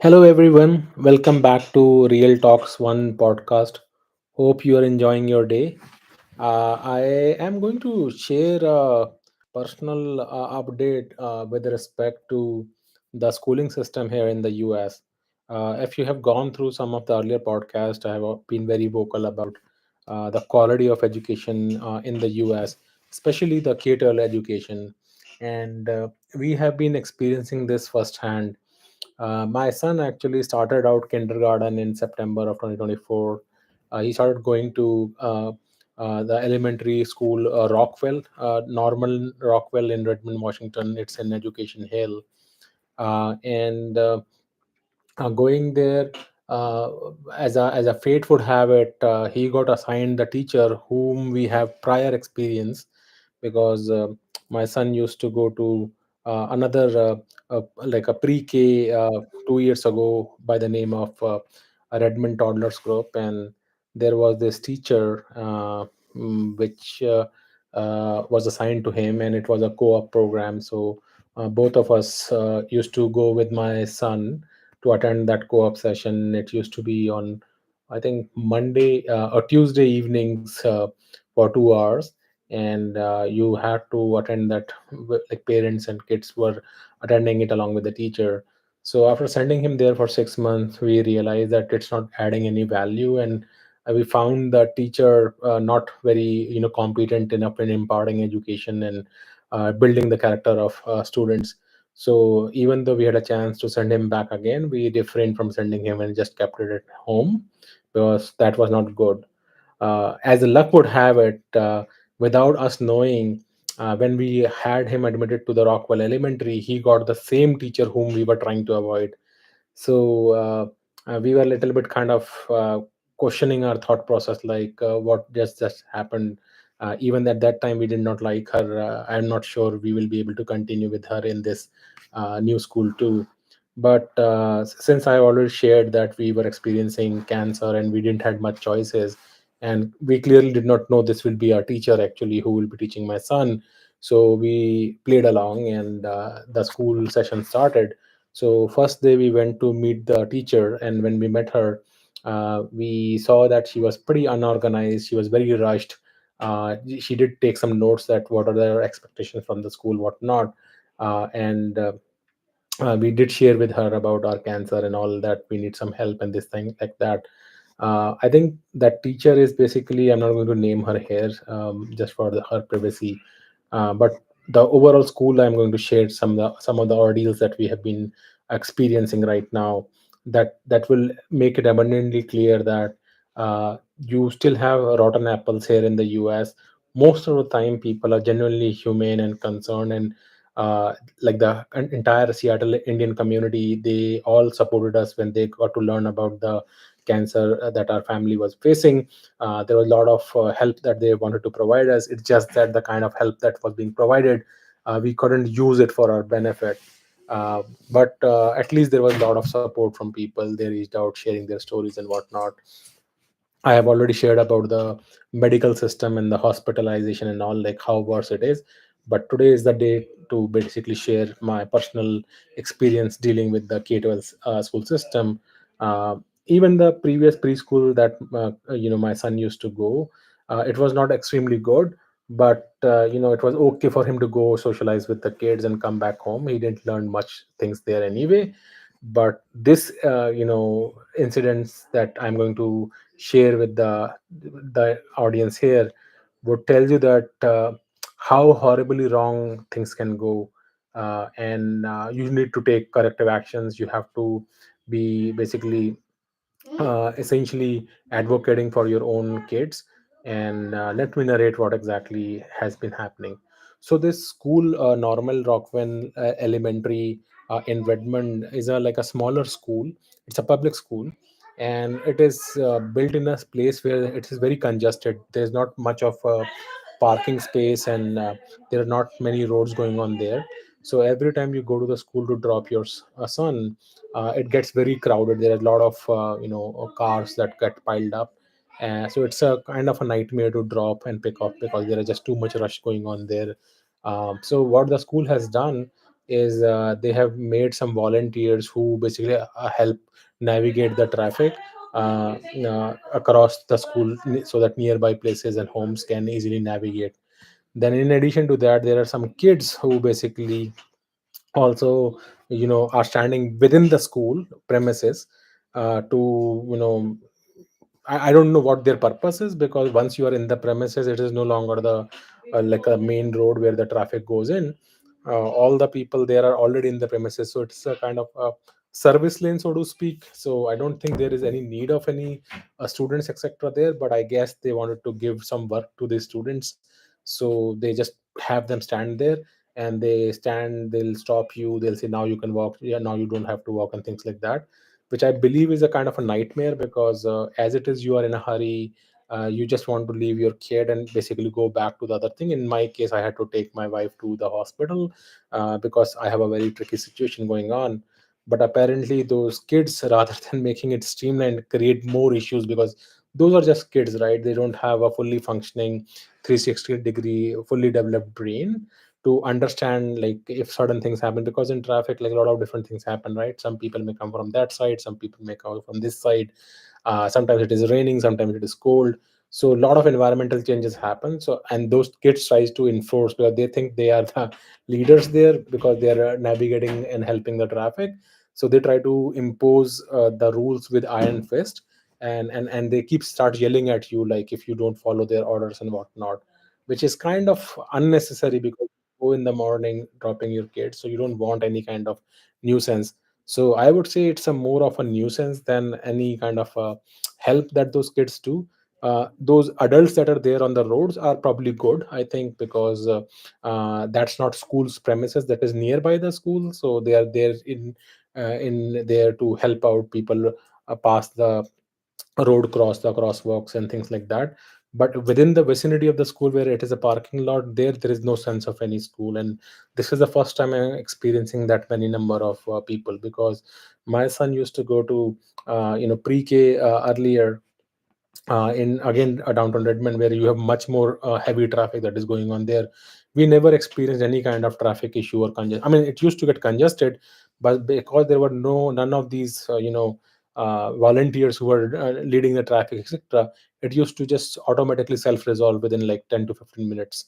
Hello, everyone. Welcome back to Real Talks One podcast. Hope you are enjoying your day. I am going to share a personal update with respect to the schooling system here in the US. If you have gone through some of the earlier podcasts, I have been very vocal about the quality of education in the US, especially the K12 education. And we have been experiencing this firsthand. My son actually started out kindergarten in September of 2024. He started going to the elementary school Rockwell, normal Rockwell in Redmond, Washington. It's in Education Hill, and going there uh, as a fate would have it, he got assigned the teacher whom we have prior experience because my son used to go to another like a pre-K 2 years ago by the name of a Redmond toddlers group, and there was this teacher which was assigned to him, and it was a co-op program. So both of us used to go with my son to attend that co-op session. It used to be on, I think, Monday or Tuesday evenings for 2 hours, and you had to attend that. Like parents and kids were attending it along with the teacher. So after sending him there for 6 months, we realized that it's not adding any value, and we found the teacher not very competent enough in imparting education and building the character of students. So even though we had a chance to send him back again, we refrained from sending him and just kept it at home because that was not good. As the luck would have it, without us knowing, when we had him admitted to the Rockwell Elementary, he got the same teacher whom we were trying to avoid. So we were a little bit kind of questioning our thought process, like what just happened. Even at that time, we did not like her. I'm not sure we will be able to continue with her in this new school too. But since I already shared that we were experiencing cancer and we didn't had much choices, and we clearly did not know this will be our teacher actually who will be teaching my son. So we played along, and the school session started. So first day we went to meet the teacher, and when we met her, we saw that she was pretty unorganized. She was very rushed. She did take some notes that what are their expectations from the school, what not, and we did share with her about our cancer and all that. We need some help and this thing like that. I think that teacher is basically, I'm not going to name her here just for her privacy, but the overall school, I'm going to share some of the ordeals that we have been experiencing right now. That will make it abundantly clear that you still have rotten apples here in the US. Most of the time, people are genuinely humane and concerned, and like the entire Seattle Indian community, they all supported us when they got to learn about the cancer that our family was facing. There was a lot of help that they wanted to provide us. It's just that the kind of help that was being provided, we couldn't use it for our benefit. But at least there was a lot of support from people. They reached out, sharing their stories and whatnot. I have already shared about the medical system and the hospitalization and all, like how worse it is. But today is the day to basically share my personal experience dealing with the K12 school system. Even the previous preschool that my son used to go, it was not extremely good, but it was okay for him to go socialize with the kids and come back home. He didn't learn much things there anyway. But this incidents that I'm going to share with the audience here would tell you that how horribly wrong things can go, and you need to take corrective actions. You have to be basically essentially advocating for your own kids. And let me narrate what exactly has been happening. So this school, Normal Rockwell Elementary in Redmond, is a like a smaller school. It's a public school, and it is built in a place where it is very congested. There's not much of a parking space, and there are not many roads going on there. So every time you go to the school to drop your son, it gets very crowded. There are a lot of cars that get piled up, so it's a kind of a nightmare to drop and pick up because there is just too much rush going on there. So what the school has done, is they have made some volunteers who basically help navigate the traffic across the school, so that nearby places and homes can easily navigate. Then in addition to that, there are some kids who basically also, are standing within the school premises to, I don't know what their purpose is, because once you are in the premises, it is no longer the like a main road where the traffic goes in. All the people there are already in the premises, so it's a kind of a service lane, so to speak. So I don't think there is any need of any students etc there, but I guess they wanted to give some work to the students, so they just have them stand there, and they'll stop you, they'll say now you can walk, yeah, now you don't have to walk, and things like that, which I believe is a kind of a nightmare, because as it is, you are in a hurry. You just want to leave your kid and basically go back to the other thing. In my case, I had to take my wife to the hospital because I have a very tricky situation going on. But apparently, those kids, rather than making it streamlined, create more issues, because those are just kids, right? They don't have a fully functioning 360-degree, fully developed brain to understand, like, if certain things happen, because in traffic, like, a lot of different things happen, right? Some people may come from that side, some people may come from this side. Sometimes it is raining, sometimes it is cold. So a lot of environmental changes happen, so, and those kids tries to enforce, because they think they are the leaders there, because they are navigating and helping the traffic. So they try to impose the rules with iron fist, and they keep start yelling at you, like, if you don't follow their orders and whatnot, which is kind of unnecessary, because you go in the morning dropping your kids, so you don't want any kind of nuisance. So I would say it's a more of a nuisance than any kind of help that those kids do. Those adults that are there on the roads are probably good, I think, because that's not school's premises, that is nearby the school, so they are there in there to help out people pass the road, cross the crosswalks and things like that. But within the vicinity of the school, where it is a parking lot, there is no sense of any school. And this is the first time I'm experiencing that many number of people, because my son used to go to pre-k earlier, in again downtown Redmond, where you have much more heavy traffic that is going on there. We never experienced any kind of traffic issue or congestion. I mean, it used to get congested, but because there were none of these volunteers who were leading the traffic etc, it used to just automatically self-resolve within like 10 to 15 minutes.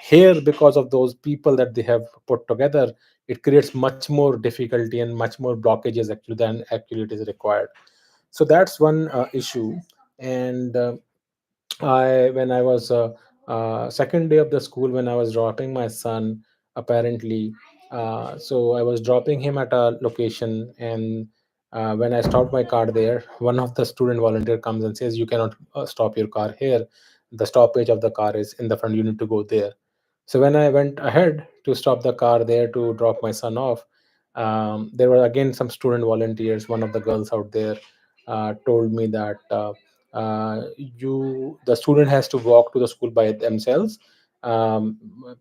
Here, because of those people that they have put together, it creates much more difficulty and much more blockages actually than actually it is required. So that's one issue. And I when I was second day of the school, when I was dropping my son, apparently, so I was dropping him at a location, and when I stopped my car there, one of the student volunteer comes and says, "You cannot stop your car here. The stoppage of the car is in the front. You need to go there." So when I went ahead to stop the car there to drop my son off, there were again some student volunteers. One of the girls out there told me that. You the student has to walk to the school by themselves. um,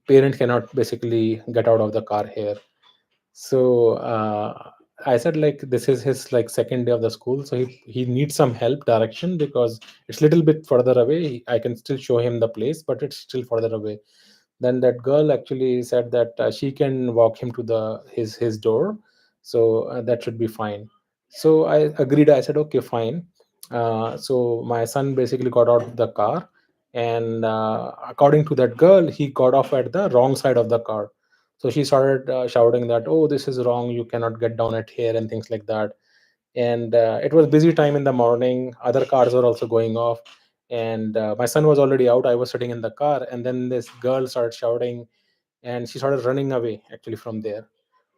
Parent cannot basically get out of the car here. So I said, like, this is his like second day of the school, so he needs some help direction, because it's little bit further away. I can still show him the place, but it's still further away. Then that girl actually said that she can walk him to the his door, so that should be fine. So I agreed. I said, okay, fine. So my son basically got out of the car, and according to that girl, he got off at the wrong side of the car. So she started shouting that, oh, this is wrong, you cannot get down at here, and things like that. And it was busy time in the morning, other cars were also going off, and my son was already out, I was sitting in the car, and then this girl started shouting, and she started running away actually from there.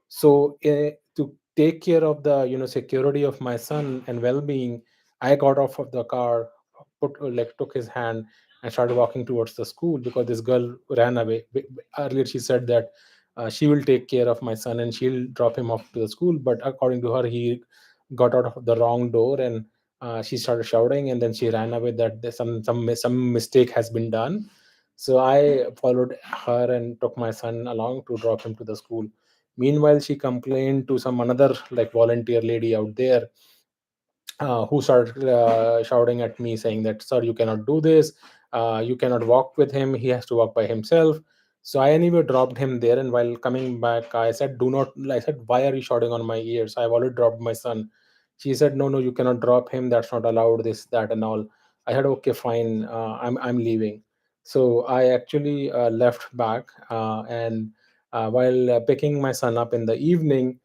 So to take care of the security of my son and well-being, I got off of the car, took his hand, and started walking towards the school, because this girl ran away. Earlier she said that she will take care of my son and she'll drop him off to the school, but according to her, he got out of the wrong door, and she started shouting, and then she ran away, that there's some mistake has been done. So I followed her and took my son along to drop him to the school. Meanwhile, she complained to some another like volunteer lady out there, who started shouting at me, saying that, sir, you cannot do this. You cannot walk with him. He has to walk by himself. So I anyway dropped him there, and while coming back, I said, "Do not." I said, "Why are you shouting on my ears? I've already dropped my son." She said, "No, no, you cannot drop him. That's not allowed. This, that, and all." I said, "Okay, fine. I'm leaving." So I actually left back, and while picking my son up in the evening,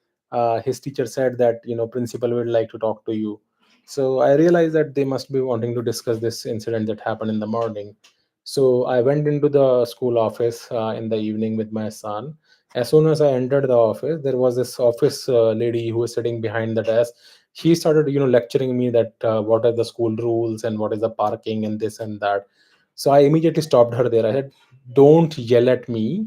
his teacher said that, principal would like to talk to you. So I realized that they must be wanting to discuss this incident that happened in the morning. So I went into the school office in the evening with my son. As soon as I entered the office, there was this office lady who was sitting behind the desk. She started, lecturing me that what are the school rules and what is the parking and this and that. So I immediately stopped her there. I said, "Don't yell at me.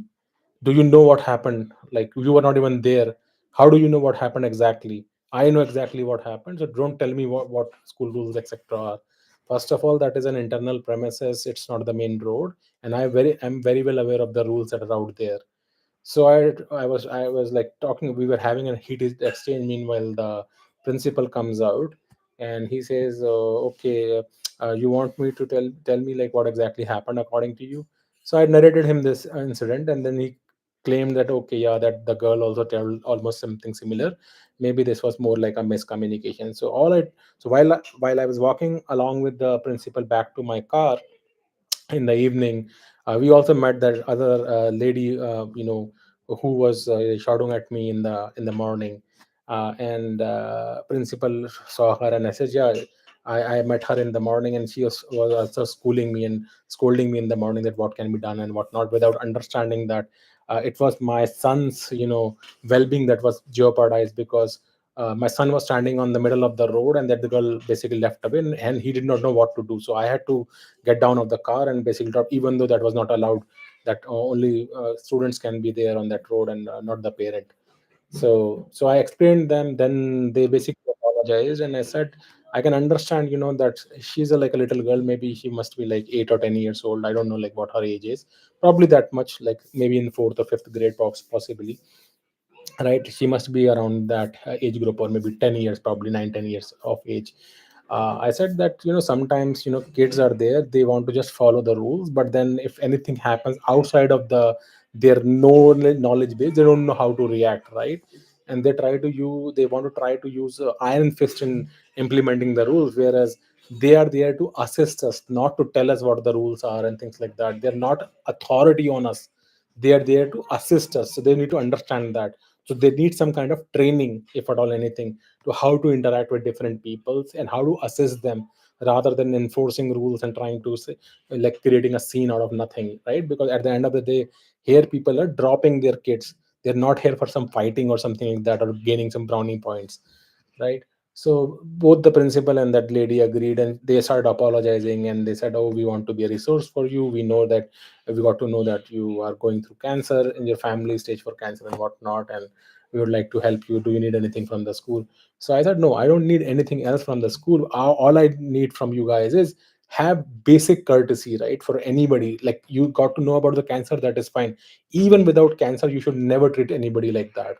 Do you know what happened? Like, you were not even there. How do you know what happened exactly? I know exactly what happened. So don't tell me what school rules, etc. are. First of all, that is an internal premises. It's not the main road, and I'm very well aware of the rules that are out there." So I was like talking. We were having a heated exchange. Meanwhile, the principal comes out, and he says, "Okay, you want me to tell me like what exactly happened according to you?" So I narrated him this incident, and then he claimed that, okay, yeah, that the girl also told almost something similar. Maybe this was more like a miscommunication. So while I was walking along with the principal back to my car in the evening, we also met that other lady, who was shouting at me in the morning. And principal saw her, and I said, "Yeah, I met her in the morning, and she was also schooling me and scolding me in the morning that what can be done and what not, without understanding that it was my son's, well-being that was jeopardized, because my son was standing on the middle of the road, and that the girl basically left away, and he did not know what to do. So I had to get down of the car and basically drop, even though that was not allowed, that only students can be there on that road, and not the parent. So I explained them. Then they basically apologized, and I said, "I can understand, that she's like a little girl. Maybe she must be like 8 or 10 years old. I don't know like what her age is. Probably that much, like maybe in fourth or fifth grade, possibly, right? She must be around that age group, or maybe 10 years, probably 9, 10 years of age." I said that, sometimes, kids are there, they want to just follow the rules, but then if anything happens outside of their knowledge base, they don't know how to react, right? And they want to try to use iron fist in implementing the rules, whereas they are there to assist us, not to tell us what the rules are and things like that. They're not authority on us, they are there to assist us. So they need to understand that. So they need some kind of training, if at all anything, to how to interact with different peoples and how to assist them, rather than enforcing rules and trying to say, like, creating a scene out of nothing, right? Because at the end of the day, here people are dropping their kids. They're not here for some fighting or something like that, or gaining some brownie points, right? So both the principal and that lady agreed, and they started apologizing, and they said, "Oh, we want to be a resource for you. We know that we got to know that you are going through cancer in your family, stage for cancer and whatnot, and we would like to help you. Do you need anything from the school?" So I said, "No, I don't need anything else from the school. All I need from you guys is have basic courtesy, right? For anybody, like, you got to know about the cancer, that is fine. Even without cancer, you should never treat anybody like that.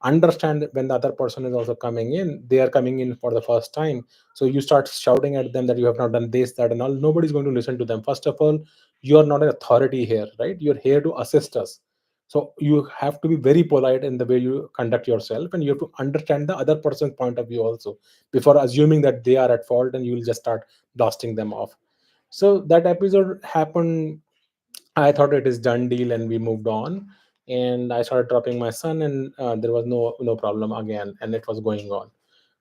Understand that when the other person is also coming in, they are coming in for the first time. So you start shouting at them that you have not done this, that, and all. Nobody's going to listen to them. First of all, you are not an authority here, right? You're here to assist us. So you have to be very polite in the way you conduct yourself, and you have to understand the other person's point of view also, before assuming that they are at fault and you will just start blasting them off." So that episode happened. I thought it is done deal, and we moved on. And I started dropping my son, and there was no problem again, and it was going on.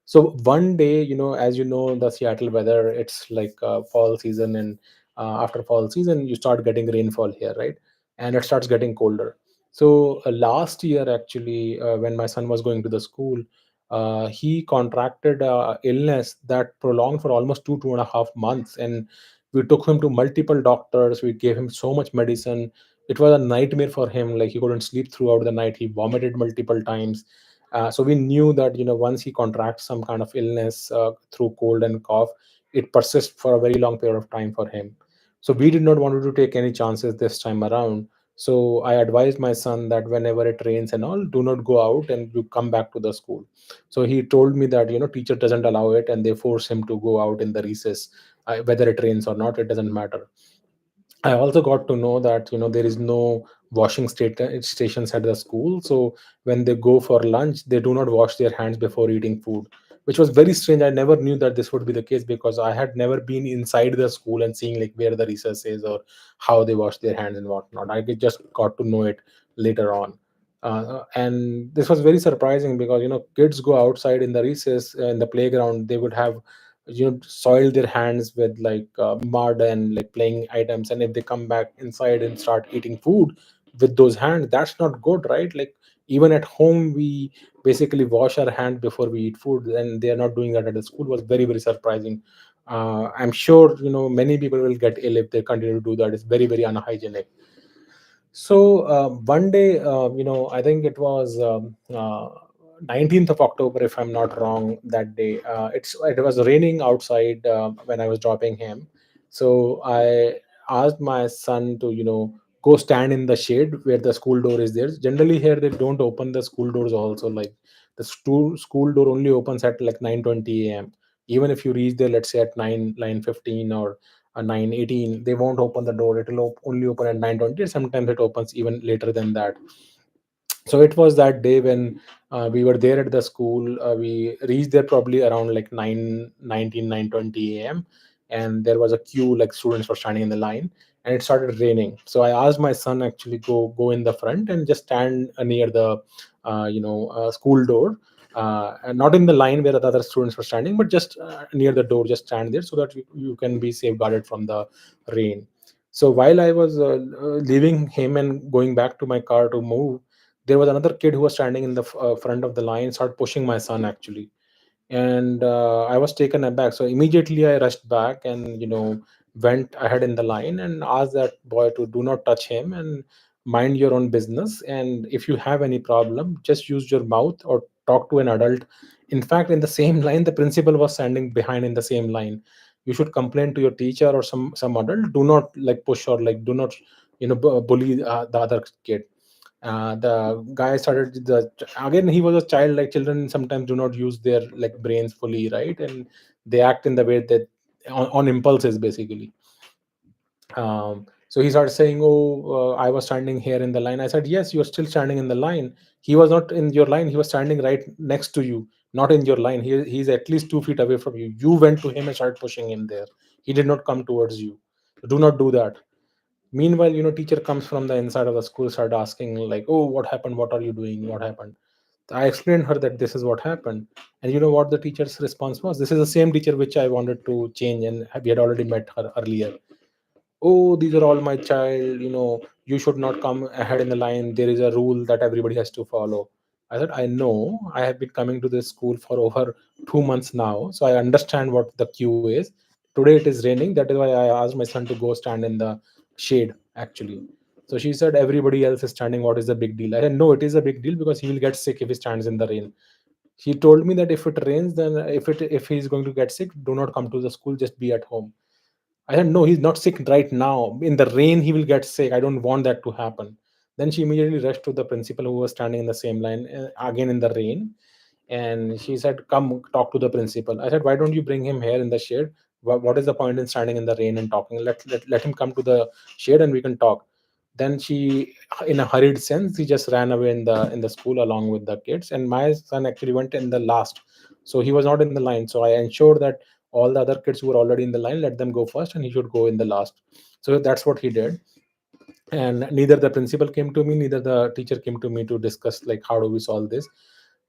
So one day, as you know, the Seattle weather, it's like fall season, and after fall season, you start getting rainfall here, right? And it starts getting colder. So last year, actually, when my son was going to the school, he contracted illness that prolonged for almost 2.5 months, and we took him to multiple doctors. We gave him so much medicine. It was a nightmare for him. Like, he couldn't sleep throughout the night. He vomited multiple times. So we knew that, once he contracts some kind of illness through cold and cough, it persists for a very long period of time for him. So we did not want to take any chances this time around. So I advised my son that whenever it rains and all, do not go out, and you come back to the school. So he told me that, teacher doesn't allow it, and they force him to go out in the recess, whether it rains or not, it doesn't matter. I also got to know that there is no stations at the school. So when they go for lunch, they do not wash their hands before eating food, which was very strange. I never knew that this would be the case because I had never been inside the school and seeing like where the recess is or how they wash their hands and whatnot. Just got to know it later on. And this was very surprising because kids go outside in the recess in the playground. They would have soil their hands with like mud and like playing items, and if they come back inside and start eating food with those hands, that's not good, right? Like even at home we basically wash our hand before we eat food, and they are not doing that at the school. Was very very surprising. I'm sure many people will get ill if they continue to do that. It's very very unhygienic. So one day, I think it was 19th of October, if I'm not wrong. That day, it was raining outside when I was dropping him. So I asked my son to go stand in the shade where the school door is there. Generally, here they don't open the school doors. Also, like the school door only opens at like 9:20 a.m. Even if you reach there, let's say at 9:15 or 9:18, they won't open the door. It will only open at 9:20. Sometimes it opens even later than that. So it was that day when we were there at the school. We reached there probably around like 9:20 a.m. And there was a queue, like students were standing in the line, and it started raining. So I asked my son actually go in the front and just stand near the school door, and not in the line where the other students were standing, but just near the door. Just stand there so that you can be safeguarded from the rain. So while I was leaving him and going back to my car to move, there was another kid who was standing in the front of the line, started pushing my son actually. And I was taken aback, so immediately I rushed back and went ahead in the line and asked that boy to do not touch him and mind your own business, and if you have any problem, just use your mouth or talk to an adult. In fact, in the same line, the principal was standing behind in the same line. You should complain to your teacher or some adult. Do not like push or like do not bully the other kid. The guy started the again. He was a child. Like children sometimes do not use their like brains fully, right? And they act in the way that on impulses basically. So he started saying, "Oh, I was standing here in the line." I said, "Yes, you are still standing in the line. He was not in your line. He was standing right next to you, not in your line. He's at least 2 feet away from you. You went to him and started pushing him there. He did not come towards you. Do not do that." Meanwhile, teacher comes from the inside of the school, start asking like, "Oh, what happened? What are you doing? What happened?" I explained her that this is what happened. And you know what the teacher's response was? This is the same teacher which I wanted to change, and we had already met her earlier. "Oh, these are all my child, you should not come ahead in the line. There is a rule that everybody has to follow." I said, "I know. I have been coming to this school for over 2 months now, so I understand what the queue is. Today it is raining. That is why I asked my son to go stand in the shade, actually." So she said, "Everybody else is standing. What is the big deal?" I said, "No, it is a big deal because he will get sick if he stands in the rain." She told me that if it rains, then if he's going to get sick, do not come to the school, just be at home. I said, "No, he's not sick right now. In the rain, he will get sick. I don't want that to happen." Then she immediately rushed to the principal who was standing in the same line again in the rain. And she said, "Come talk to the principal." I said, "Why don't you bring him here in the shade? What is the point in standing in the rain and talking? Let him come to the shade and we can talk." Then she, in a hurried sense, he just ran away in the school along with the kids. And my son actually went in the last. So he was not in the line. So I ensured that all the other kids who were already in the line, let them go first and he should go in the last. So that's what he did. And neither the principal came to me, neither the teacher came to me to discuss like how do we solve this.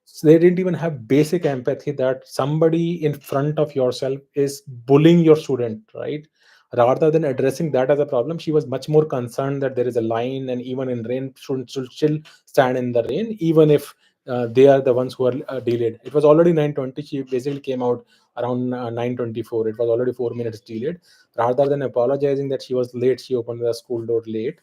So they didn't even have basic empathy that somebody in front of yourself is bullying your student, right? Rather than addressing that as a problem, she was much more concerned that there is a line, and even in rain students should still stand in the rain even if they are the ones who are delayed. It was already 9:20. She basically came out around 9:24. It was already 4 minutes delayed. Rather than apologizing that she was late, she opened the school door late.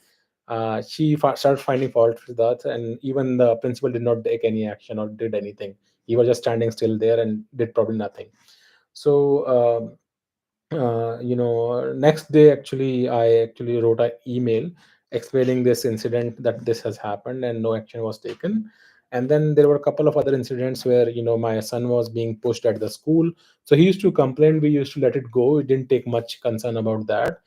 Started finding fault with that, and even the principal did not take any action or did anything. He was just standing still there and did probably nothing. So next day actually I actually wrote an email explaining this incident, that this has happened and no action was taken. And then there were a couple of other incidents where my son was being pushed at the school. So he used to complain, we used to let it go, we didn't take much concern about that.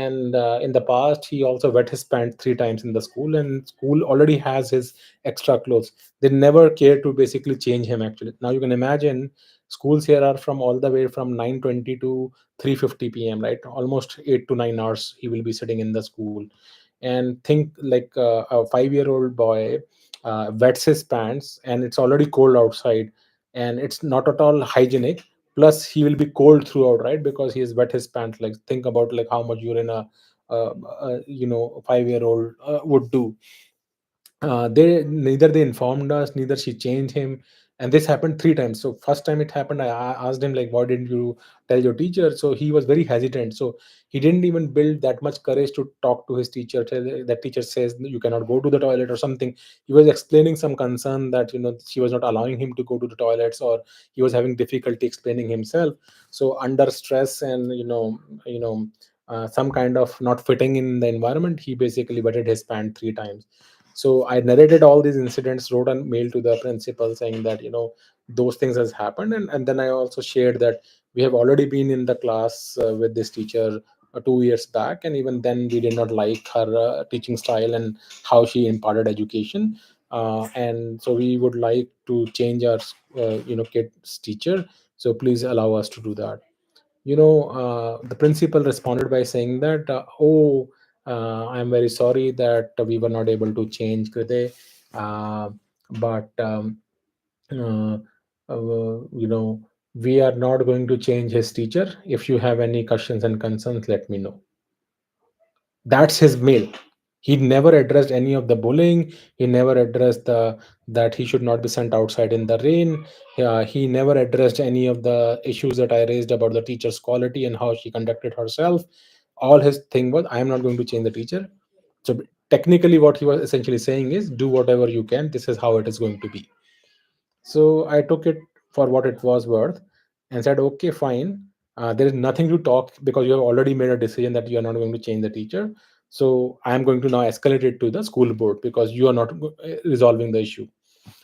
And in the past he also wet his pants 3 times in the school, and school already has his extra clothes. They never care to basically change him. Actually, now you can imagine schools here are from all the way from 9:20 to 3:50 p.m., right? Almost 8 to 9 hours he will be sitting in the school. And think like a 5-year-old boy wets his pants, and it's already cold outside, and it's not at all hygienic. Plus he will be cold throughout, right? Because he has wet his pants. Like, think about like how much urine a 5-year-old would do. They neither they informed us, neither she changed him. And this happened 3 times. So first time it happened, I asked him like, why didn't you tell your teacher? So he was very hesitant. So he didn't even build that much courage to talk to his teacher. That teacher says you cannot go to the toilet or something. He was explaining some concern that she was not allowing him to go to the toilets, or he was having difficulty explaining himself. So under stress and some kind of not fitting in the environment, he basically wetted his pant 3 times. So I narrated all these incidents, wrote a mail to the principal saying that those things has happened. And then I also shared that we have already been in the class with this teacher 2 years back, and even then we did not like her teaching style and how she imparted education. And so we would like to change our kids teacher. So please allow us to do that. The principal responded by saying that, oh, I'm very sorry that we were not able to change Krite, but uh, we are not going to change his teacher. If you have any questions and concerns, let me know. That's his mail. He never addressed any of the bullying. He never addressed the that he should not be sent outside in the rain. He never addressed any of the issues that I raised about the teacher's quality and how she conducted herself. All his thing was, I am not going to change the teacher. So technically what he was essentially saying is, do whatever you can, this is how it is going to be. So I took it for what it was worth and said, okay, fine. There is nothing to talk, because you have already made a decision that you are not going to change the teacher. So I am going to now escalate it to the school board because you are not resolving the issue.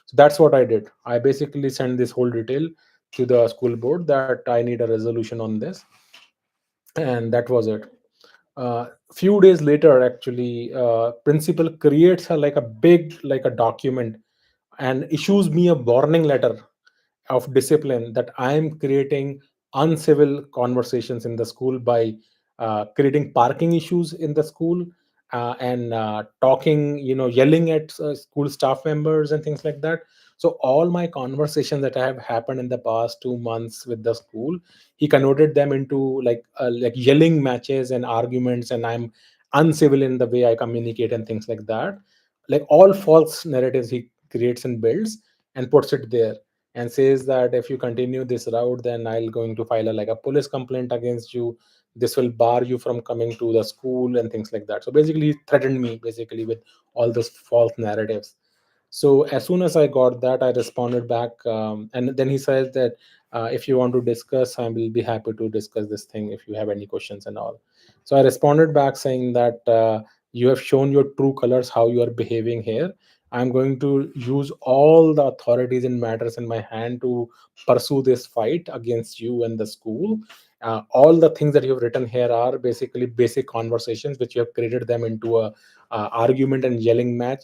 So that's what I did. I basically sent this whole detail to the school board that I need a resolution on this, and that was it. Few days later, actually, principal creates like a big like a document and issues me a warning letter of discipline that I am creating uncivil conversations in the school by creating parking issues in the school, and talking, yelling at school staff members and things like that. So all my conversations that have happened in the past 2 months with the school, he converted them into like yelling matches and arguments, and I'm uncivil in the way I communicate and things like that. Like all false narratives he creates and builds and puts it there, and says that if you continue this route, then I'll going to file like a police complaint against you. This will bar you from coming to the school and things like that. So basically he threatened me basically with all those false narratives. So as soon as I got that, I responded back, and then he says that, if you want to discuss, I will be happy to discuss this thing if you have any questions and all. So I responded back saying that, you have shown your true colors, how you are behaving here. I'm going to use all the authorities and matters in my hand to pursue this fight against you and the school. All the things that you have written here are basically basic conversations which you have created them into a argument and yelling match,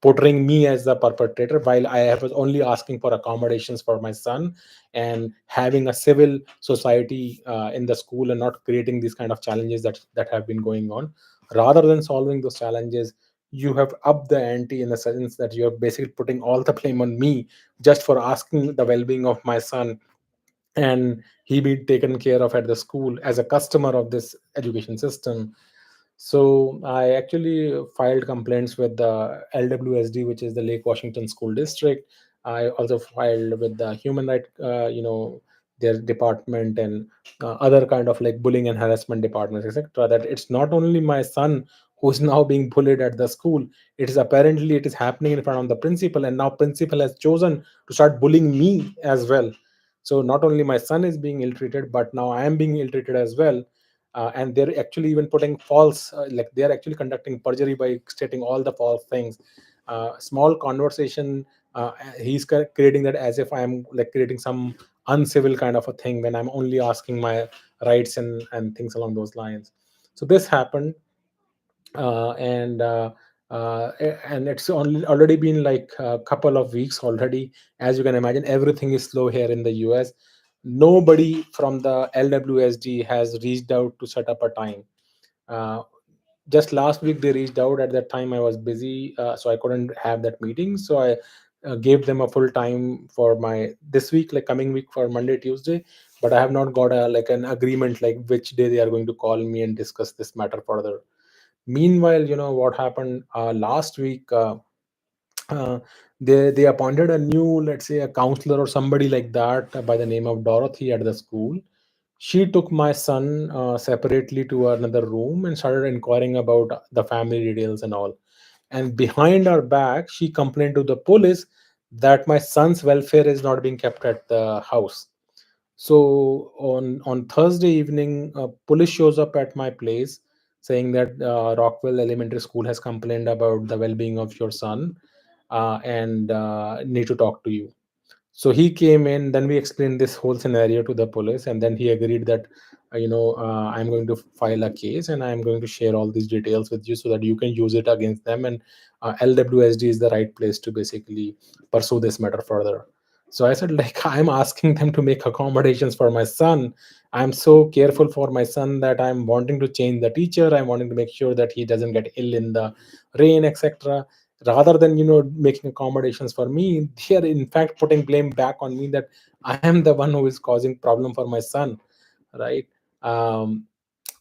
portraying me as the perpetrator while I was only asking for accommodations for my son and having a civil society in the school, and not creating these kind of challenges that have been going on. Rather than solving those challenges, you have upped the ante in the sense that you're basically putting all the blame on me just for asking the well-being of my son, and he be taken care of at the school as a customer of this education system. So I actually filed complaints with the LWSD, which is the Lake Washington School District. I also filed with the human right, their department, and other kind of like bullying and harassment departments, etc. That it's not only my son who's now being bullied at the school. It is happening in front of the principal, and now principal has chosen to start bullying me as well. So not only my son is being ill treated, but now I am being ill treated as well. And they're actually even putting false, like they're actually conducting perjury by stating all the false things. Small conversation, he's creating that as if I'm like creating some uncivil kind of a thing when I'm only asking my rights and things along those lines. So this happened, and and it's only already been like a couple of weeks already. As you can imagine, everything is slow here in the US. Nobody from the LWSD has reached out to set up a time. uh, just last week they reached out. At that time I was busy, so I couldn't have that meeting. So I gave them a full time for my this week, like coming week, for Monday, Tuesday. But I have not got a like an agreement like which day they are going to call me and discuss this matter further. Meanwhile, what happened last week, uh, they appointed a new, let's say, a counselor or somebody like that, by the name of Dorothy at the school. She took my son separately to another room and started inquiring about the family details and all. And behind our back, she complained to the police that my son's welfare is not being kept at the house. So on Thursday evening, police shows up at my place saying that Rockwell Elementary School has complained about the well-being of your son, and need to talk to you. So he came in, then we explained this whole scenario to the police, and then he agreed that I'm going to file a case and I'm going to share all these details with you so that you can use it against them. And LWSD is the right place to basically pursue this matter further. So I said, like, I'm asking them to make accommodations for my son. I'm so careful for my son that I'm wanting to change the teacher. I'm wanting to make sure that he doesn't get ill in the rain, etc. Rather than making accommodations for me, they are in fact putting blame back on me, that I am the one who is causing problem for my son, right? Um,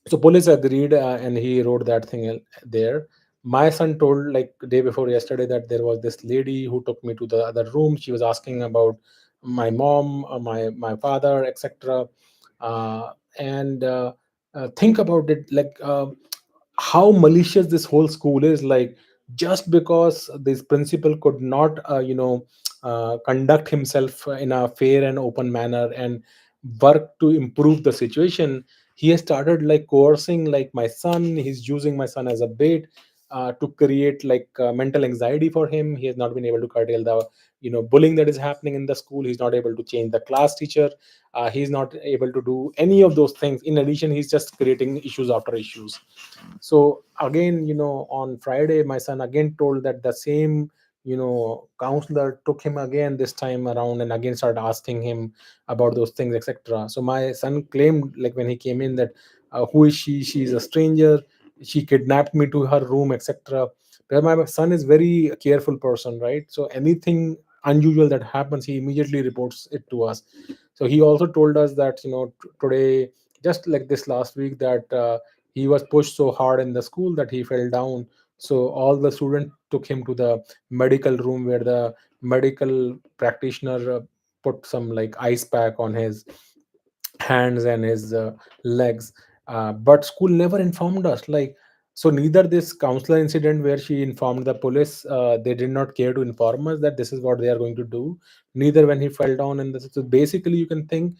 so police agreed, and he wrote that thing there. My son told, like, day before yesterday, that there was this lady who took me to the other room. She was asking about my mom, my father, etc. And think about it, like, how malicious this whole school is. Like, just because this principal could not conduct himself in a fair and open manner and work to improve the situation, he has started like coercing like my son. He's using my son as a bait, to create like mental anxiety for him. He has not been able to curtail the bullying that is happening in the school. He's not able to change the class teacher. He's not able to do any of those things. In addition, he's just creating issues after issues. So again, on Friday, my son again told that the same counselor took him again this time around and again started asking him about those things, etc. So my son claimed, like, when he came in, that who is she? She's a stranger. She kidnapped me to her room, etc. Because my son is very careful person, right? So anything unusual that happens, he immediately reports it to us. So he also told us that today, just like this last week, that he was pushed so hard in the school that he fell down. So all the students took him to the medical room, where the medical practitioner put some like ice pack on his hands and his legs. But school never informed us, like, so neither this counselor incident where she informed the police, they did not care to inform us that this is what they are going to do, neither when he fell down. And this, so basically you can think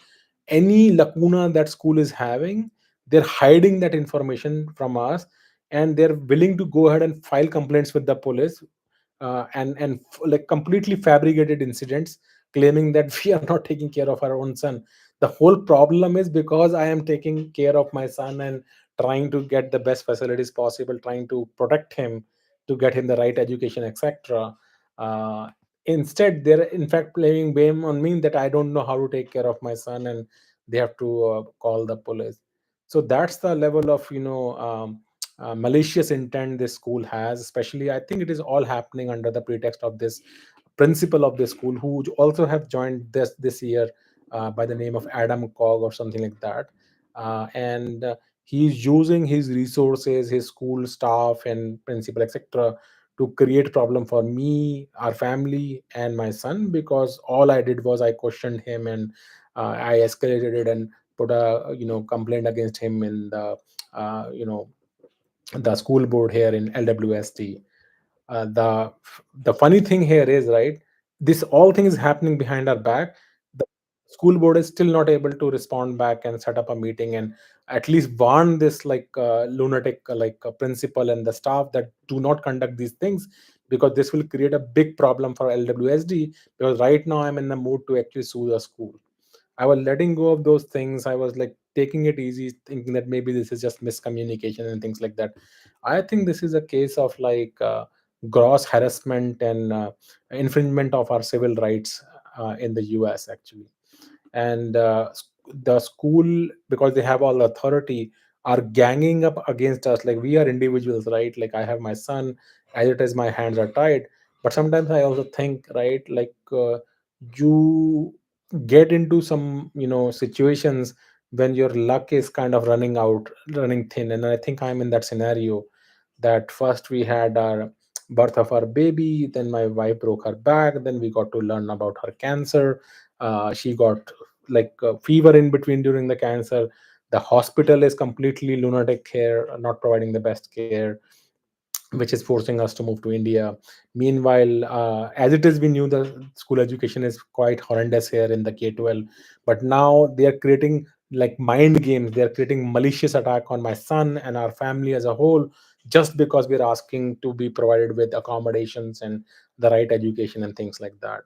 any lacuna that school is having, they're hiding that information from us, and they're willing to go ahead and file complaints with the police, like completely fabricated incidents, claiming that we are not taking care of our own son. The whole problem is because I am taking care of my son and trying to get the best facilities possible, trying to protect him, to get him the right education, etc. uh, Instead, they're in fact blaming blame on me, that I don't know how to take care of my son, and they have to call the police. So that's the level of malicious intent this school has. Especially, I think it is all happening under the pretext of this principal of the school, who also have joined this year, by the name of Adam Cog or something like that. And he's using his resources, his school staff and principal, etc., to create problem for me, our family, and my son. Because all I did was I questioned him, and I escalated it and put a complaint against him in uh, you know the school board here in LWSD. The funny thing here is, right, this all thing is happening behind our back. The school board is still not able to respond back and set up a meeting and at least warn this like lunatic principal and the staff that do not conduct these things, because this will create a big problem for LWSD. Because right now I'm in the mood to actually sue the school. I was letting go of those things. I was like taking it easy, thinking that maybe this is just miscommunication and things like that. I think this is a case of like gross harassment and infringement of our civil rights in the US actually. And the school, because they have all the authority, are ganging up against us. Like we are individuals, right? Like I have my son, as it is my hands are tied. But sometimes I also think, right, like you get into some, situations when your luck is kind of running out, running thin. And I think I'm in that scenario, that first we had our birth of our baby, then my wife broke her back, then we got to learn about her cancer. She got like fever in between during the cancer. The hospital is completely lunatic care, not providing the best care, which is forcing us to move to India. Meanwhile, as it is, we knew the school education is quite horrendous here in the K12, but now they are creating like mind games. They are creating malicious attack on my son and our family as a whole, just because we're asking to be provided with accommodations and the right education and things like that.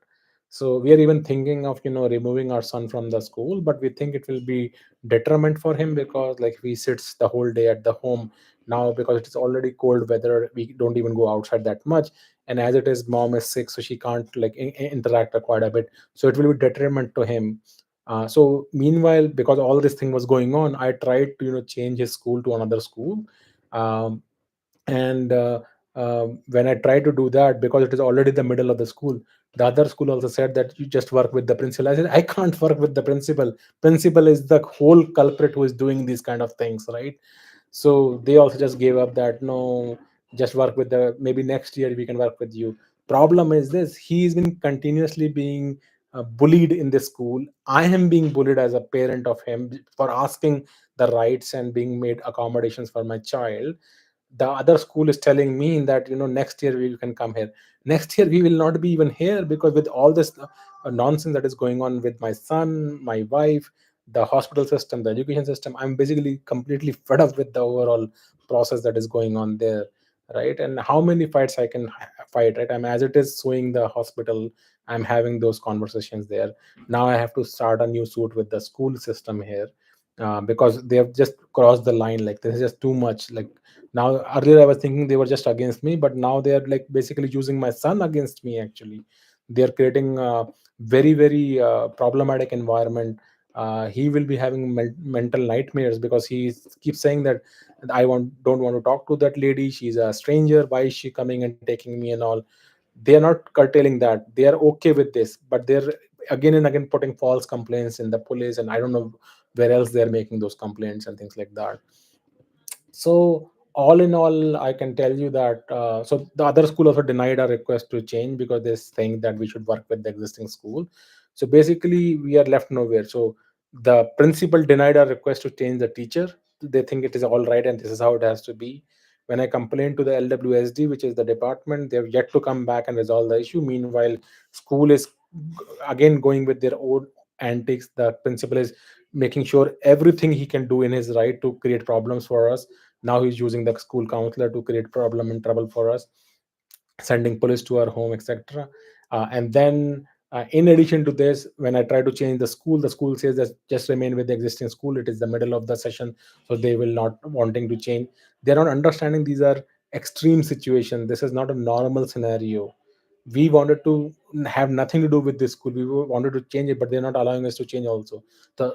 So we are even thinking of removing our son from the school, but we think it will be detriment for him, because like he sits the whole day at the home now, because it's already cold weather, we don't even go outside that much. And as it is, mom is sick, so she can't like interact quite a bit, so it will be detriment to him. So meanwhile, because all this thing was going on, I tried to change his school to another school. Um, and when I tried to do that, because it is already the middle of the school, the other school also said that you just work with the principal. I said I can't work with the principal. Principal is the whole culprit who is doing these kind of things, right? So they also just gave up, that no, just work with the, maybe next year we can work with you. Problem is this: he's been continuously being bullied in this school. I am being bullied as a parent of him for asking the rights and being made accommodations for my child. The other school is telling me that next year we can come here. Next year we will not be even here, because with all this nonsense that is going on with my son, my wife, the hospital system, the education system, I'm basically completely fed up with the overall process that is going on there, right? And how many fights I can fight, right? I'm, as it is, suing the hospital, I'm having those conversations there. Now I have to start a new suit with the school system here, because they have just crossed the line. Like this is just too much. Like now, earlier I was thinking they were just against me, but now they are like basically using my son against me actually. They are creating a very very problematic environment. He will be having mental nightmares, because he keeps saying that I don't want to talk to that lady, she's a stranger, why is she coming and taking me and all. They are not curtailing that, they are okay with this, but they're again and again putting false complaints in the police, and I don't know where else they're making those complaints and things like that. So all in all, I can tell you that so the other school also denied our request to change, because they think that we should work with the existing school. So basically we are left nowhere. So the principal denied our request to change the teacher. They think it is all right and this is how it has to be. When I complained to the LWSD, which is the department, they have yet to come back and resolve the issue. Meanwhile, school is again going with their own antics. The principal is making sure everything he can do in his right to create problems for us. Now he's using the school counselor to create problem and trouble for us, sending police to our home, etc. And then in addition to this, when I try to change the school says that just remain with the existing school, it is the middle of the session, so they will not wanting to change. They're not understanding these are extreme situations. This is not a normal scenario. We wanted to have nothing to do with this school, we wanted to change it, but they're not allowing us to change also.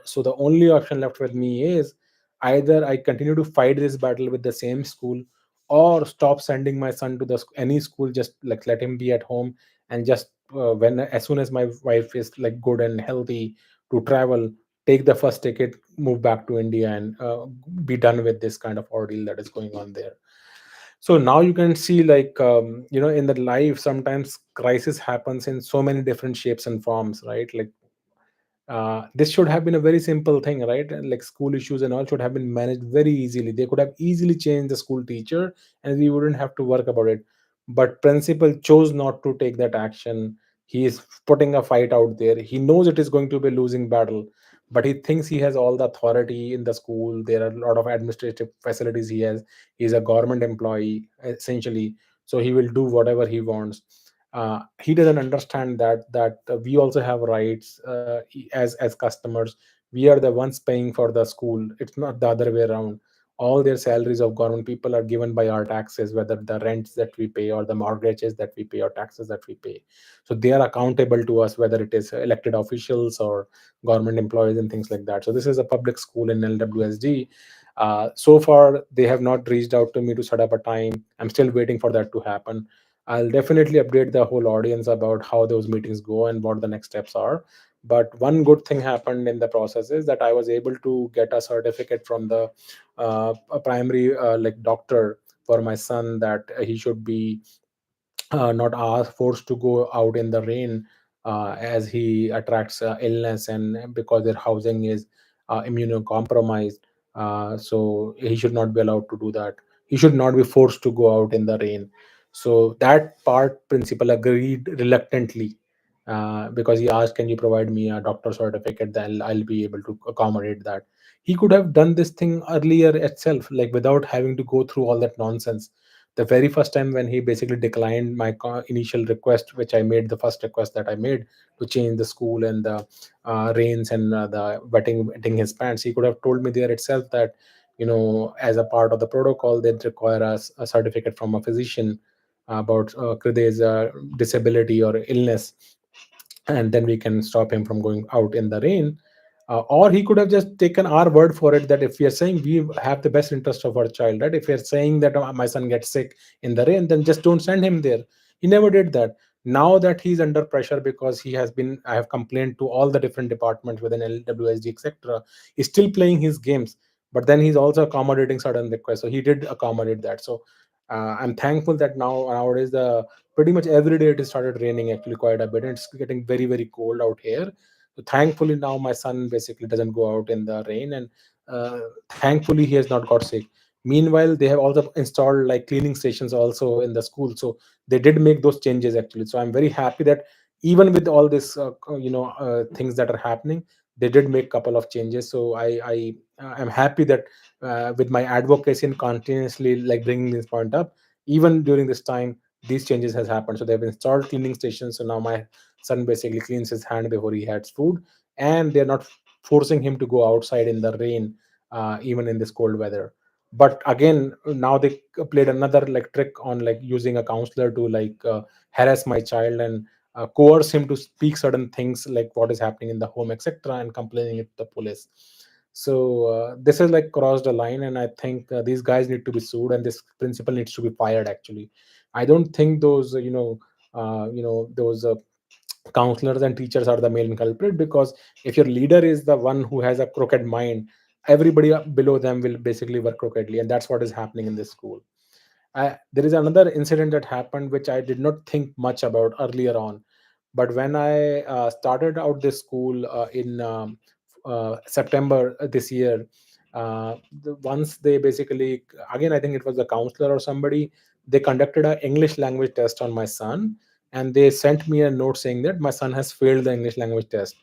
So the only option left with me is either I continue to fight this battle with the same school, or stop sending my son to any school, just like let him be at home, and just when as soon as my wife is like good and healthy to travel, take the first ticket, move back to India, and be done with this kind of ordeal that is going on there. So now you can see, like in the life, sometimes crisis happens in so many different shapes and forms, right? Like this should have been a very simple thing, right? Like school issues and all should have been managed very easily. They could have easily changed the school teacher and we wouldn't have to work about it. But principal chose not to take that action. He is putting a fight out there. He knows it is going to be a losing battle, but he thinks he has all the authority in the school. There are a lot of administrative facilities he has. He's a government employee essentially, so he will do whatever he wants. He doesn't understand that we also have rights as customers. We are the ones paying for the school. It's not the other way around. All their salaries of government people are given by our taxes, whether the rents that we pay or the mortgages that we pay or taxes that we pay. So they are accountable to us, whether it is elected officials or government employees and things like that. So this is a public school in LWSD. So far they have not reached out to me to set up a time. I'm still waiting for that to happen. I'll definitely update the whole audience about how those meetings go and what the next steps are. But one good thing happened in the process is that I was able to get a certificate from the a primary like doctor for my son, that he should be not asked forced to go out in the rain, as he attracts illness, and because their housing is immunocompromised. So he should not be allowed to do that. He should not be forced to go out in the rain. So that part principal agreed reluctantly, because he asked, can you provide me a doctor certificate, then I'll be able to accommodate that. He could have done this thing earlier itself, like without having to go through all that nonsense. The very first time when he basically declined my initial request, which I made, the first request that I made to change the school and the reins and the wetting his pants, he could have told me there itself that, as a part of the protocol, they'd require us a certificate from a physician about Kride's disability or illness, and then we can stop him from going out in the rain. Or he could have just taken our word for it, that if we are saying we have the best interest of our child, right? If we are saying that my son gets sick in the rain, then just don't send him there. He never did that. Now that he's under pressure because I have complained to all the different departments within LWSD, etc., he's still playing his games, but then he's also accommodating certain requests. So he did accommodate that. So I'm thankful that nowadays the pretty much every day it has started raining actually quite a bit, and it's getting very very cold out here. So thankfully now my son basically doesn't go out in the rain, and thankfully he has not got sick. Meanwhile, they have also installed like cleaning stations also in the school, so they did make those changes actually. So I'm very happy that even with all this things that are happening, they did make couple of changes. So I am happy that with my advocacy and continuously like bringing this point up, even during this time, these changes has happened. So they've installed cleaning stations, so now my son basically cleans his hand before he has food, and they're not forcing him to go outside in the rain, even in this cold weather. But again, now they played another like trick on like using a counselor to like harass my child and coerce him to speak certain things like what is happening in the home, etc., and complaining it to the police. So this is like crossed a line, and I think these guys need to be sued, and this principal needs to be fired actually. I don't think those those counselors and teachers are the main culprit, because if your leader is the one who has a crooked mind, everybody below them will basically work crookedly, and that's what is happening in this school. There is another incident that happened which I did not think much about earlier on, but when I started out this school in September this year, once they basically, again I think it was the counselor or somebody, they conducted an English language test on my son, and they sent me a note saying that my son has failed the English language test,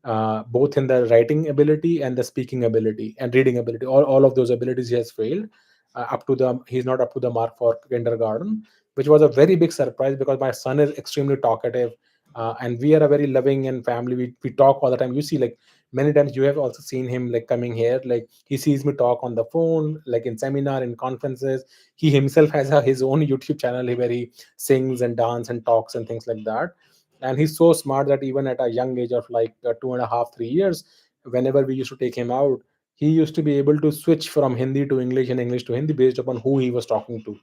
both in the writing ability and the speaking ability and reading ability. All of those abilities he has failed. Up to the He's not up to the mark for kindergarten, which was a very big surprise because my son is extremely talkative, and we are a very loving and family. We talk all the time. You see, like many times you have also seen him like coming here, like he sees me talk on the phone, like in seminar, in conferences. He himself has his own YouTube channel where he sings and dance and talks and things like that. And he's so smart that even at a young age of like 2.5 3 years, whenever we used to take him out, he used to be able to switch from Hindi to English and English to Hindi based upon who he was talking to.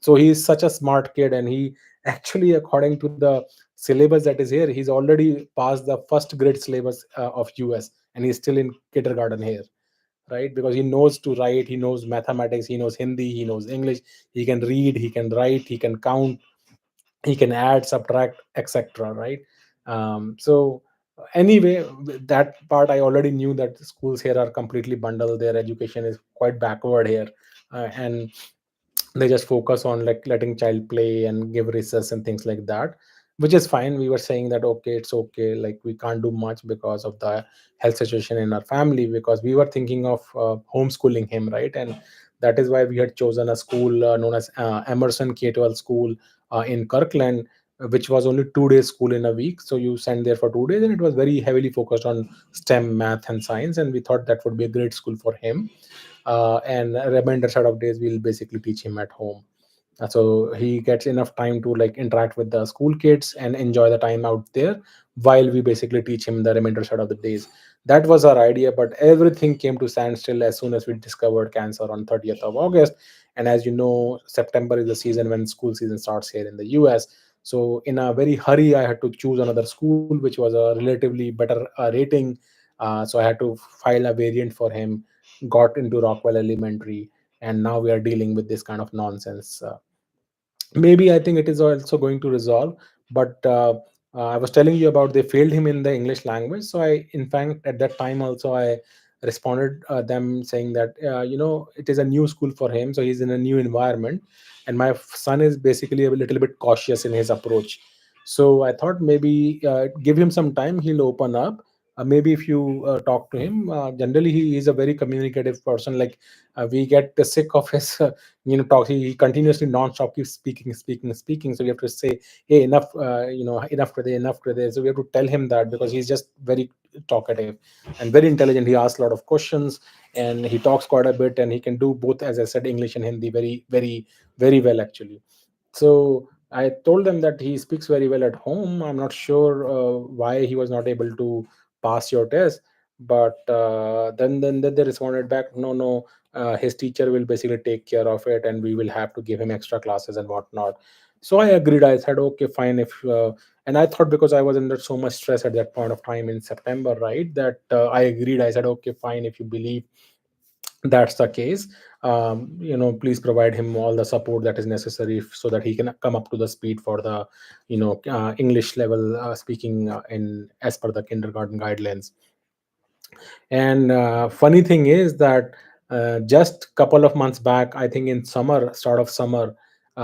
So he's such a smart kid, and he actually, according to the syllabus that is here, he's already passed the first grade syllabus of US, and he's still in kindergarten here, right? Because he knows to write, he knows mathematics, he knows Hindi, he knows English, he can read, he can write, he can count, he can add, subtract, etc., right? So anyway, that part I already knew, that the schools here are completely bundled, their education is quite backward here, and they just focus on like letting child play and give recess and things like that, which is fine. We were saying that okay, it's okay, like we can't do much because of the health situation in our family, because we were thinking of homeschooling him, right? And that is why we had chosen a school known as Emerson K12 school in Kirkland, which was only 2 days school in a week. So you sent there for 2 days, and it was very heavily focused on STEM, math, and science. And we thought that would be a great school for him. And remainder set of days we'll basically teach him at home. So he gets enough time to like interact with the school kids and enjoy the time out there, while we basically teach him the remainder set of the days. That was our idea, but everything came to standstill as soon as we discovered cancer on 30th of August. And as you know, September is the season when school season starts here in the US. So in a very hurry, I had to choose another school which was a relatively better rating. So I had to file a variant for him, got into Rockwell Elementary, and now we are dealing with this kind of nonsense. Maybe I think it is also going to resolve. But I was telling you about they failed him in the English language. So I, in fact, at that time also I responded them saying that it is a new school for him, so he's in a new environment, and my son is basically a little bit cautious in his approach. So I thought maybe give him some time, he'll open up. Maybe if you talk to him, generally he is a very communicative person. Like we get sick of his talk. He continuously non-stop keeps speaking. So we have to say, hey, enough, enough today, enough today. So we have to tell him that, because he's just very talkative and very intelligent. He asks a lot of questions, and he talks quite a bit, and he can do both, as I said, English and Hindi very, very, very well actually. So I told them that he speaks very well at home. I'm not sure why he was not able to pass your test. But then they responded back, no, no, his teacher will basically take care of it, and we will have to give him extra classes and whatnot. So I agreed. I said, okay, fine. If And I thought, because I was under so much stress at that point of time in September, right, that I agreed. I said, okay, fine. If you believe that's the case, please provide him all the support that is necessary, so that he can come up to the speed for the English level speaking in as per the kindergarten guidelines. And funny thing is that just couple of months back, I think in summer, start of summer,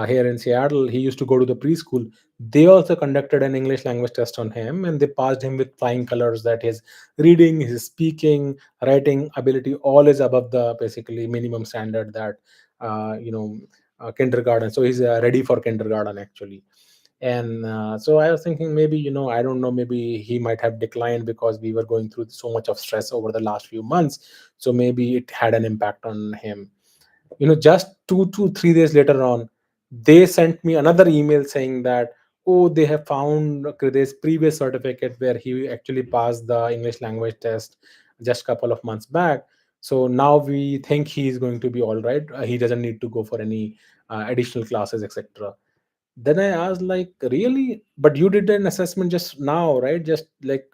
here in Seattle, he used to go to the preschool. They also conducted an English language test on him, and they passed him with flying colors. That his reading, his speaking, writing ability, all is above the basically minimum standard that kindergarten. So he's ready for kindergarten actually. And so I was thinking, maybe, I don't know, maybe he might have declined because we were going through so much of stress over the last few months. So maybe it had an impact on him. Just 2 to 3 days later on, they sent me another email saying that, oh, they have found Kriday's previous certificate where he actually passed the English language test just a couple of months back. So now we think he is going to be all right. He doesn't need to go for any additional classes, etc. Then I asked, like, really? But you did an assessment just now, right? Just like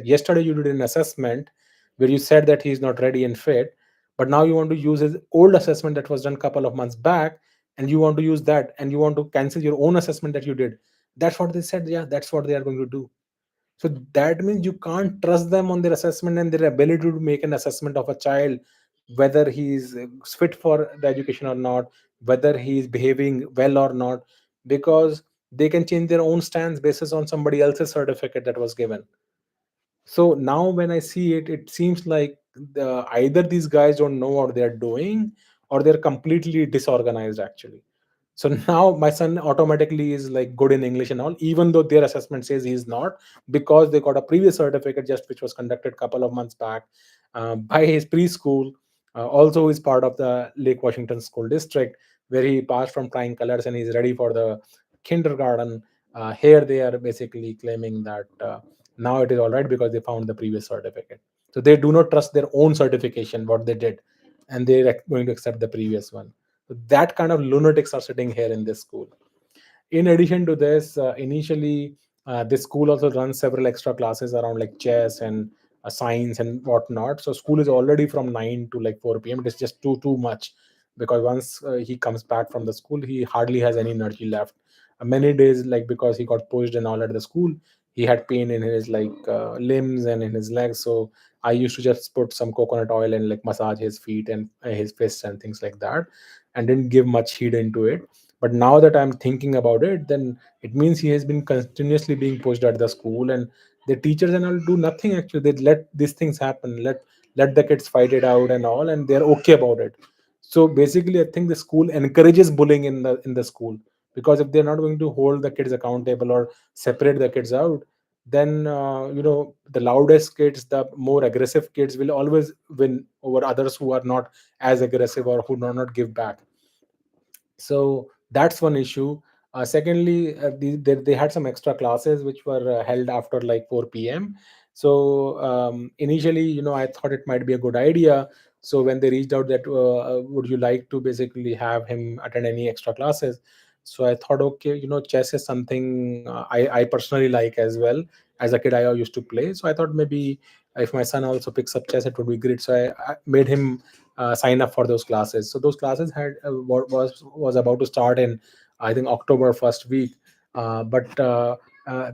yesterday, you did an assessment where you said that he's not ready and fit. But now you want to use his old assessment that was done a couple of months back, and you want to use that, and you want to cancel your own assessment that you did. That's what they said. Yeah, that's what they are going to do. So that means you can't trust them on their assessment and their ability to make an assessment of a child, whether he's fit for the education or not, whether he's behaving well or not, because they can change their own stance basis on somebody else's certificate that was given. So now when I see it, it seems like either these guys don't know what they're doing, or they're completely disorganized actually. So now my son automatically is like good in English and all, even though their assessment says he's not, because they got a previous certificate just which was conducted couple of months back by his preschool. Also is part of the Lake Washington School District, where he passed from flying colors and he's ready for the kindergarten. Here they are basically claiming that now it is all right because they found the previous certificate. So they do not trust their own certification, what they did, and they're going to accept the previous one. So that kind of lunatics are sitting here in this school. In addition to this, initially this school also runs several extra classes around like chess and science and whatnot. So school is already from 9 to like 4 p.m. It is just too much, because once he comes back from the school, he hardly has any energy left. Many days, like, because he got pushed and all at the school, he had pain in his like limbs and in his legs. So I used to just put some coconut oil and like massage his feet and his fists and things like that, and didn't give much heed into it. But now that I'm thinking about it, then it means he has been continuously being pushed at the school, and the teachers and all do nothing actually. They let these things happen, let the kids fight it out and all, and they're okay about it. So basically, I think the school encourages bullying in the school, because if they're not going to hold the kids accountable or separate the kids out, then the loudest kids, the more aggressive kids will always win over others who are not as aggressive or who do not give back. So that's one issue. Secondly, they had some extra classes which were held after like 4 p.m. So initially, I thought it might be a good idea. So when they reached out that would you like to basically have him attend any extra classes, so I thought, okay, chess is something I personally like as well. As a kid, I used to play, so I thought maybe if my son also picks up chess, it would be great. So I made him sign up for those classes. So those classes had was about to start in, I think, October first week, but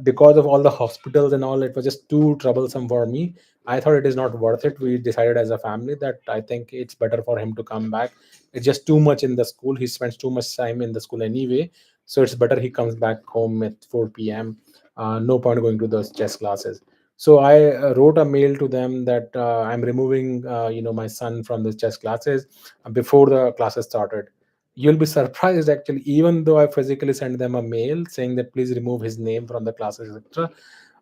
because of all the hospitals and all, it was just too troublesome for me. I thought it is not worth it. We decided as a family that I think it's better for him to come back. It's just too much in the school. He spends too much time in the school anyway, so it's better he comes back home at 4 p.m. No point going to those chess classes. So I wrote a mail to them that I'm removing my son from the chess classes before the classes started. You'll be surprised, actually, even though I physically sent them a mail saying that please remove his name from the classes, etc.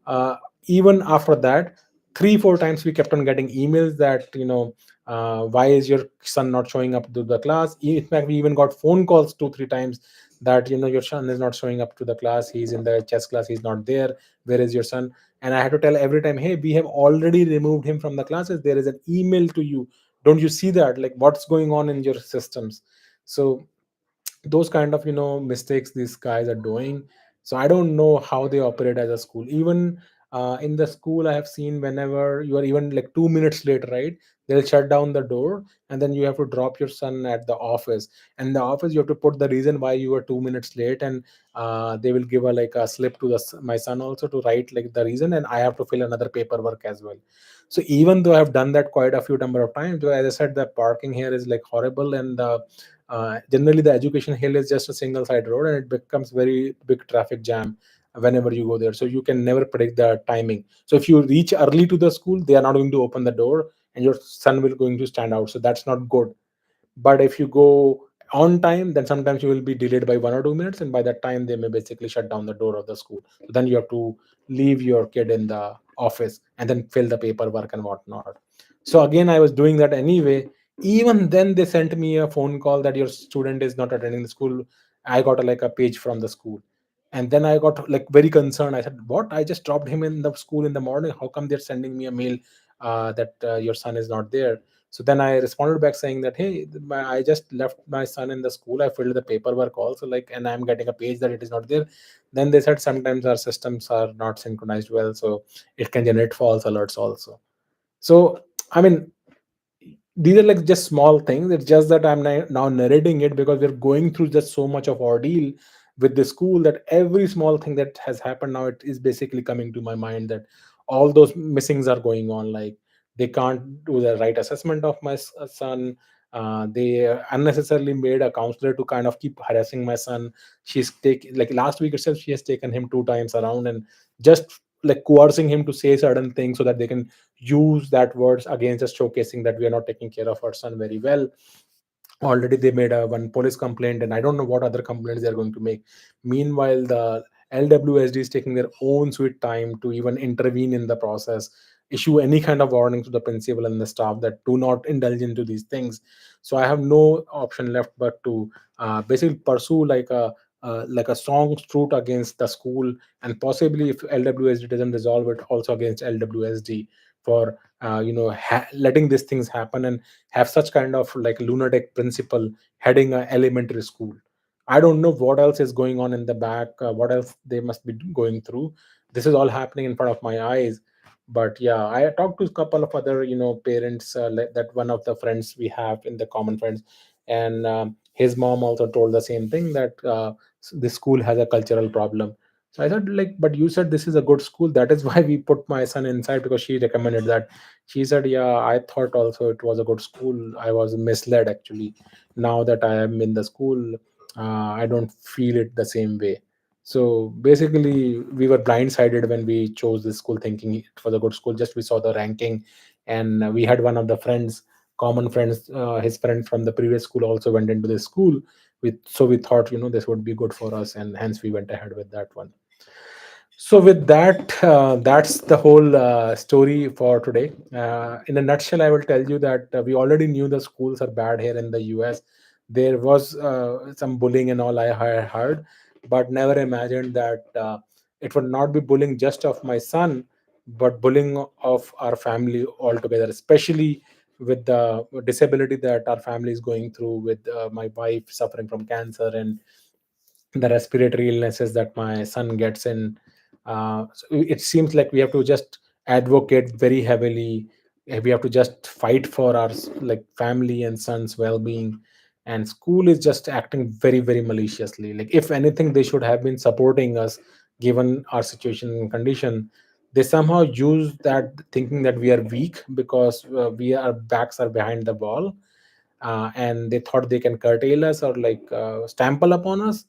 uh, Even after that, 3 4 times we kept on getting emails that why is your son not showing up to the class. In fact, we even got phone calls 2 3 times that your son is not showing up to the class, he's in the chess class, he's not there, where is your son. And I had to tell every time, hey, we have already removed him from the classes, there is an email to you, don't you see that, like what's going on in your systems. So those kind of mistakes these guys are doing. So I don't know how they operate as a school. Even in the school, I have seen whenever you are even like 2 minutes late, right, they'll shut down the door, and then you have to drop your son at the office. And the office, you have to put the reason why you were 2 minutes late, and they will give a like a slip to my son also to write like the reason, and I have to fill another paperwork as well. So even though I've done that quite a few number of times, as I said, the parking here is like horrible, and generally the education hill is just a single side road, and it becomes very big traffic jam whenever you go there. So you can never predict the timing. So if you reach early to the school, they are not going to open the door, and your son will going to stand out, so that's not good. But if you go on time, then sometimes you will be delayed by 1 or 2 minutes, and by that time they may basically shut down the door of the school. So then you have to leave your kid in the office and then fill the paperwork and whatnot. So again, I was doing that anyway. Even then they sent me a phone call that your student is not attending the school. I got like a page from the school, and then I got like very concerned. I said, what, I just dropped him in the school in the morning, how come they're sending me a mail that your son is not there? So then I responded back saying that, hey, I just left my son in the school, I filled the paperwork also, like, and I'm getting a page that it is not there. Then they said sometimes our systems are not synchronized well, so it can generate false alerts also. So I mean, these are like just small things. It's just that I'm now narrating it because we're going through just so much of ordeal with the school, that every small thing that has happened now, it is basically coming to my mind that all those missings are going on. Like, they can't do the right assessment of my son. They unnecessarily made a counselor to kind of keep harassing my son. She's taking, like, last week itself she has taken him 2 times around and just like coercing him to say certain things so that they can use that words against us, showcasing that we are not taking care of our son very well. Already they made a one police complaint, and I don't know what other complaints they're going to make. Meanwhile, the LWSD is taking their own sweet time to even intervene in the process, issue any kind of warning to the principal and the staff that do not indulge into these things. So I have no option left but to basically pursue like a strong suit against the school, and possibly if LWSD doesn't resolve it, also against LWSD for letting these things happen, and have such kind of like lunatic principal heading a elementary school. I don't know what else is going on in the back, what else they must be going through. This is all happening in front of my eyes. But yeah, I talked to a couple of other parents, like that one of the friends we have in the common friends, and his mom also told the same thing, that the school has a cultural problem. So I thought, like, but you said this is a good school, that is why we put my son inside, because she recommended that. She said, yeah, I thought also it was a good school, I was misled actually. Now that I am in the school, I don't feel it the same way. So basically we were blindsided when we chose this school, thinking it was a good school. Just we saw the ranking, and we had one of the friends, common friends, his friend from the previous school also went into this school. We thought, this would be good for us, and hence we went ahead with that one. So with that, that's the whole story for today. In a nutshell, I will tell you that we already knew the schools are bad here in the US. There was some bullying and all I heard, but never imagined that it would not be bullying just of my son, but bullying of our family altogether, especially with the disability that our family is going through, with my wife suffering from cancer, and the respiratory illnesses that my son gets in. So it seems like we have to just advocate very heavily. We have to just fight for our like family and son's well-being, and school is just acting very very maliciously. Like if anything, they should have been supporting us given our situation and condition. They somehow use that thinking that we are weak because our backs are behind the wall, and they thought they can curtail us or like stample upon us,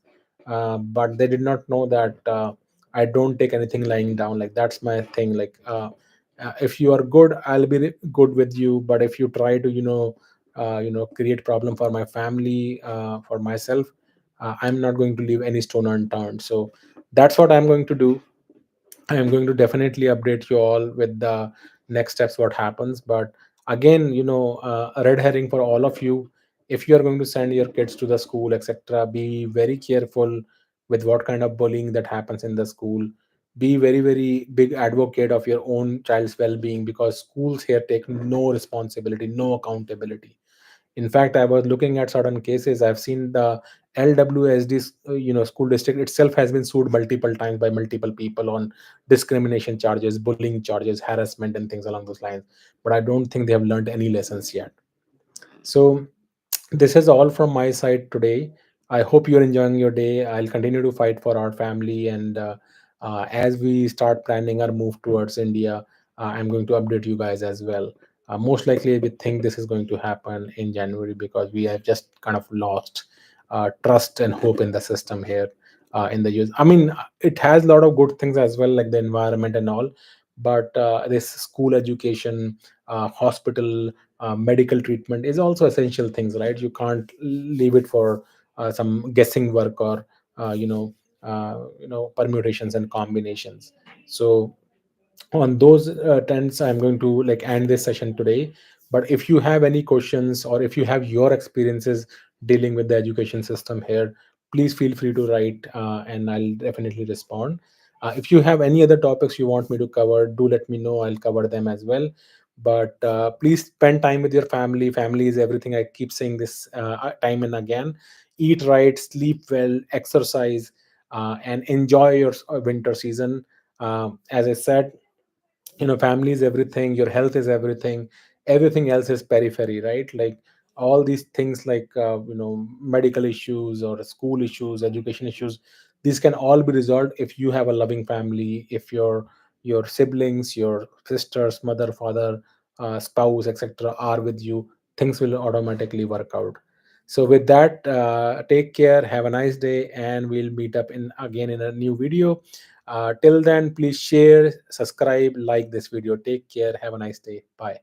but they did not know that I don't take anything lying down. Like that's my thing. Like if you are good, I'll be good with you, but if you try to create problem for my family, for myself, I'm not going to leave any stone unturned. So that's what I'm going to do. I am going to definitely update you all with the next steps, what happens. But again, a red herring for all of you. If you are going to send your kids to the school, etc., be very careful with what kind of bullying that happens in the school. Be very, very big advocate of your own child's well-being, because schools here take no responsibility, no accountability. In fact, I was looking at certain cases. I've seen the LWSD, school district itself has been sued multiple times by multiple people on discrimination charges, bullying charges, harassment, and things along those lines. But I don't think they have learned any lessons yet. So this is all from my side today. I hope you're enjoying your day. I'll continue to fight for our family, and as we start planning our move towards India, I'm going to update you guys as well. Most likely, we think this is going to happen in January, because we have just kind of lost trust and hope in the system here in the US. I mean, it has a lot of good things as well, like the environment and all, but this school education, hospital, medical treatment is also essential things, right? You can't leave it for some guessing work or permutations and combinations. So on those trends, I'm going to like end this session today. But if you have any questions, or if you have your experiences dealing with the education system here, please feel free to write, and I'll definitely respond. If you have any other topics you want me to cover, do let me know. I'll cover them as well. But please spend time with your family. Family is everything. I keep saying this time and again. Eat right, sleep well, exercise, and enjoy your winter season. As I said, family is everything, your health is everything, everything else is periphery, right? Like all these things, like medical issues or school issues, education issues, these can all be resolved if you have a loving family, if your siblings, your sisters, mother, father, spouse, etc., are with you. Things will automatically work out. So with that, take care, have a nice day, and we'll meet up in again in a new video. Till then, please share, subscribe, like this video. Take care. Have a nice day. Bye.